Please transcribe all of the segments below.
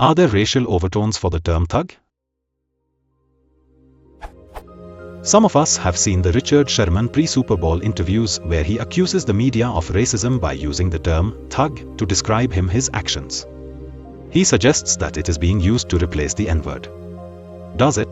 Are there racial overtones for the term thug? Some of us have seen the Richard Sherman pre-Super Bowl interviews where he accuses the media of racism by using the term thug to describe his actions. He suggests that it is being used to replace the N-word. Does it?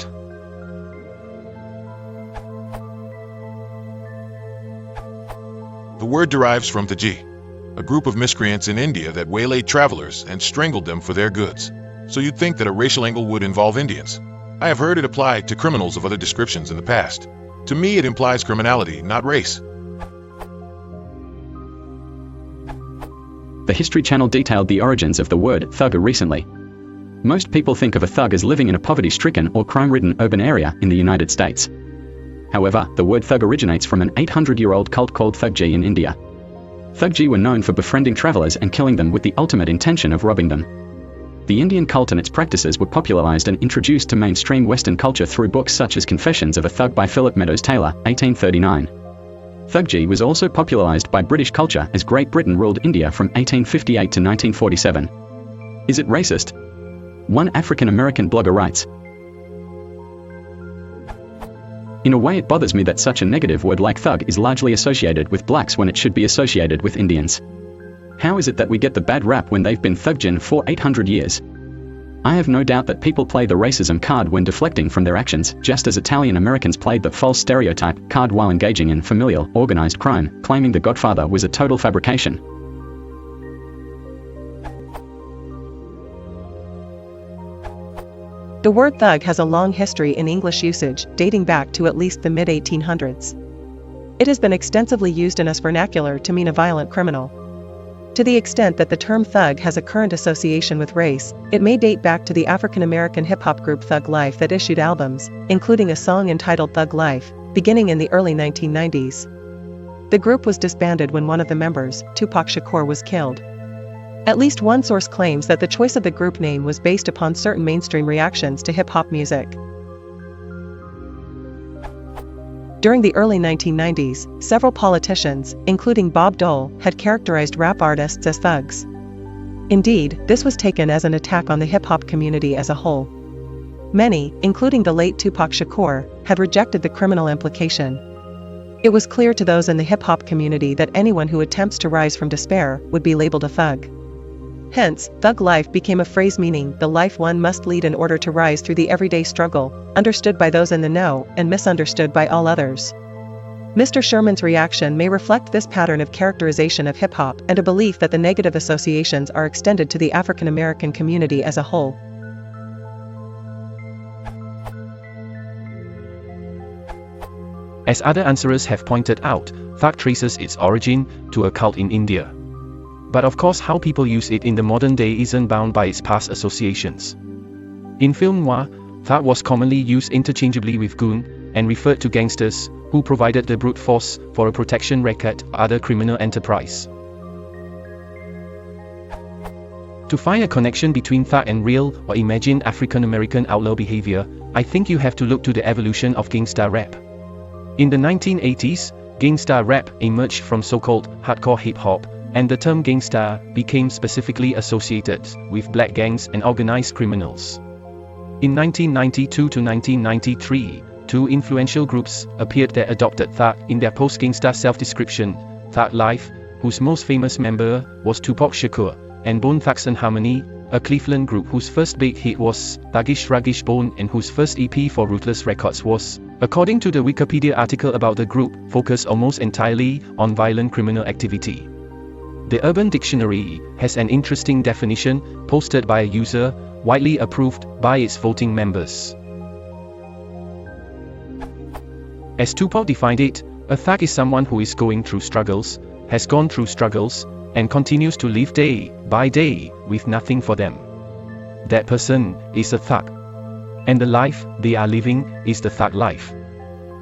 The word derives from thugee, a group of miscreants in India that waylaid travelers and strangled them for their goods. So you'd think that a racial angle would involve Indians. I have heard it applied to criminals of other descriptions in the past. To me, it implies criminality, not race. The History Channel detailed the origins of the word thug recently. Most people think of a thug as living in a poverty-stricken or crime-ridden urban area in the United States. However, the word thug originates from an 800-year-old cult called thugee in India. Thugee were known for befriending travelers and killing them with the ultimate intention of robbing them. The Indian cult and its practices were popularized and introduced to mainstream Western culture through books such as Confessions of a Thug by Philip Meadows Taylor, 1839. Thugee was also popularized by British culture as Great Britain ruled India from 1858 to 1947. Is it racist? One African-American blogger writes, "In a way, it bothers me that such a negative word like thug is largely associated with blacks when it should be associated with Indians. How is it that we get the bad rap when they've been thugged for 800 years? I have no doubt that people play the racism card when deflecting from their actions, just as Italian Americans played the false stereotype card while engaging in familial, organized crime, claiming The Godfather was a total fabrication." The word thug has a long history in English usage, dating back to at least the mid-1800s. It has been extensively used in US vernacular to mean a violent criminal. To the extent that the term thug has a current association with race, it may date back to the African-American hip-hop group Thug Life that issued albums, including a song entitled Thug Life, beginning in the early 1990s. The group was disbanded when one of the members, Tupac Shakur, was killed. At least one source claims that the choice of the group name was based upon certain mainstream reactions to hip-hop music. During the early 1990s, several politicians, including Bob Dole, had characterized rap artists as thugs. Indeed, this was taken as an attack on the hip-hop community as a whole. Many, including the late Tupac Shakur, had rejected the criminal implication. It was clear to those in the hip-hop community that anyone who attempts to rise from despair would be labeled a thug. Hence, thug life became a phrase meaning the life one must lead in order to rise through the everyday struggle, understood by those in the know and misunderstood by all others. Mr. Sherman's reaction may reflect this pattern of characterization of hip-hop and a belief that the negative associations are extended to the African American community as a whole. As other answerers have pointed out, thug traces its origin to a cult in India. But of course, how people use it in the modern day isn't bound by its past associations. In film noir, thug was commonly used interchangeably with goon, and referred to gangsters who provided the brute force for a protection racket or other criminal enterprise. To find a connection between thug and real or imagined African American outlaw behavior, I think you have to look to the evolution of gangsta rap. In the 1980s, gangsta rap emerged from so-called hardcore hip-hop, and the term gangsta became specifically associated with black gangs and organized criminals. In 1992 to 1993, two influential groups appeared that adopted thug in their post-gangsta self-description, Thug Life, whose most famous member was Tupac Shakur, and Bone Thugs-n-Harmony, a Cleveland group whose first big hit was Thuggish Ruggish Bone and whose first EP for Ruthless Records was, according to the Wikipedia article about the group, focused almost entirely on violent criminal activity. The Urban Dictionary has an interesting definition posted by a user, widely approved by its voting members. As Tupac defined it, a thug is someone who is going through struggles, has gone through struggles, and continues to live day by day with nothing for them. That person is a thug. And the life they are living is the thug life.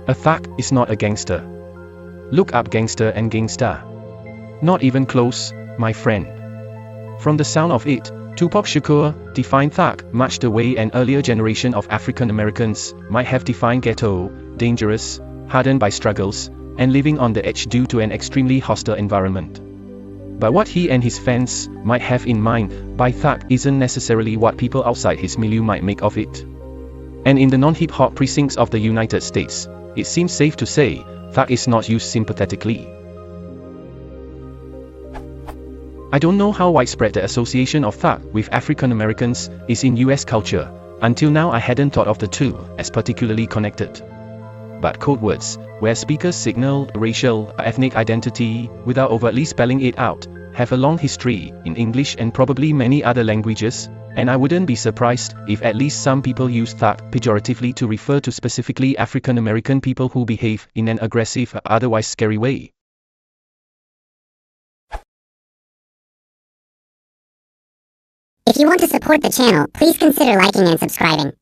A thug is not a gangster. Look up gangster and gangsta. Not even close, my friend. From the sound of it, Tupac Shakur defined thug much the way an earlier generation of African Americans might have defined ghetto, dangerous, hardened by struggles, and living on the edge due to an extremely hostile environment. But what he and his fans might have in mind by thug isn't necessarily what people outside his milieu might make of it. And in the non-hip-hop precincts of the United States, it seems safe to say, thug is not used sympathetically. I don't know how widespread the association of thug with African Americans is in US culture. Until now I hadn't thought of the two as particularly connected. But code words, where speakers signal racial or ethnic identity without overtly spelling it out, have a long history in English and probably many other languages, and I wouldn't be surprised if at least some people use thug pejoratively to refer to specifically African American people who behave in an aggressive or otherwise scary way. If you want to support the channel, please consider liking and subscribing.